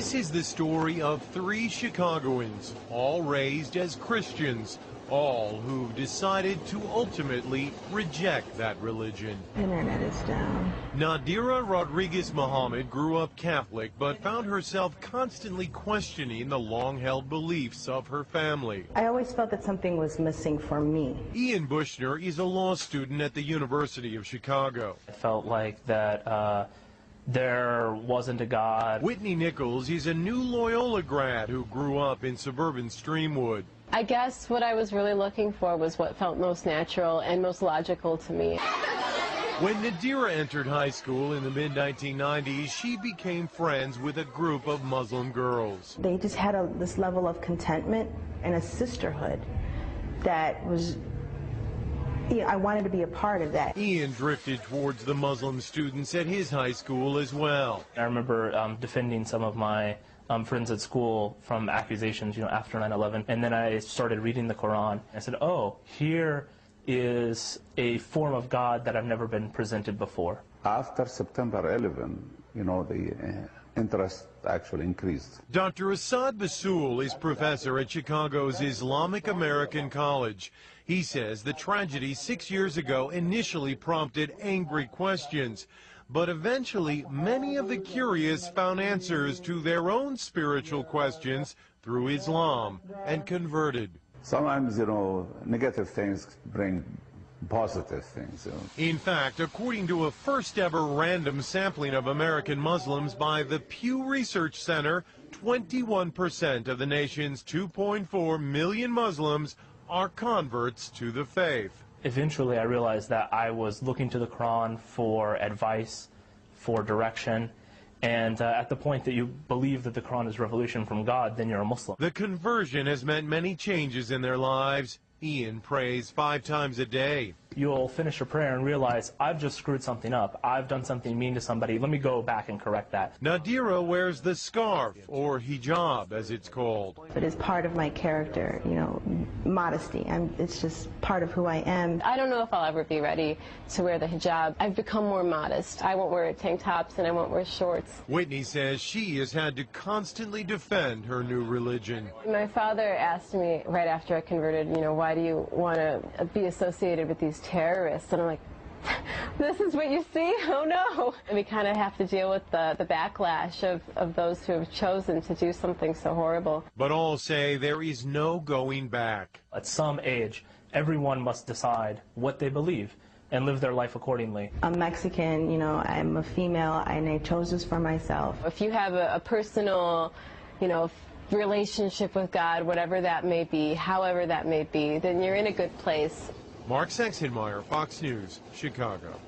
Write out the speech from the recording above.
This is the story of three Chicagoans, all raised as Christians, all who decided to ultimately reject that religion. Internet is down. Nadira Rodriguez Muhammad grew up Catholic, but found herself constantly questioning the long-held beliefs of her family. I always felt that something was missing for me. Ian Bushner is a law student at the University of Chicago. I felt like that there wasn't a God. Whitney Nichols is a new Loyola grad who grew up in suburban Streamwood. I guess what I was really looking for was what felt most natural and most logical to me. When Nadira entered high school in the mid-1990s, she became friends with a group of Muslim girls. They just had this level of contentment and a sisterhood that was, I wanted to be a part of that. Ian drifted towards the Muslim students at his high school as well. I remember defending some of my friends at school from accusations, after 9/11. And then I started reading the Quran. I said, oh, here is a form of God that I've never been presented before. After September 11, the interest actually increased. Dr. Assad Basul is professor at Chicago's Islamic American College. He says the tragedy 6 years ago initially prompted angry questions, but eventually many of the curious found answers to their own spiritual questions through Islam and converted. Sometimes, negative things bring positive things. In fact, according to a first-ever random sampling of American Muslims by the Pew Research Center, 21% of the nation's 2.4 million Muslims are converts to the faith. Eventually I realized that I was looking to the Quran for advice, for direction, and at the point that you believe that the Quran is revelation from God, then you're a Muslim. The conversion has meant many changes in their lives. Ian prays 5 times a day. You'll finish a prayer and realize, I've just screwed something up. I've done something mean to somebody. Let me go back and correct that. Nadira wears the scarf, or hijab as it's called. It is part of my character, modesty. It's just part of who I am. I don't know if I'll ever be ready to wear the hijab. I've become more modest. I won't wear tank tops and I won't wear shorts. Whitney says she has had to constantly defend her new religion. My father asked me right after I converted, why do you want to be associated with these terrorists? And I'm like, this is what you see? Oh no. And we kind of have to deal with the backlash of those who have chosen to do something so horrible. But all say there is no going back. At some age, everyone must decide what they believe and live their life accordingly. I'm Mexican, I'm a female, and I chose this for myself. If you have a personal, relationship with God, whatever that may be, however that may be, then you're in a good place. Mark Sexenmeyer, Fox News, Chicago.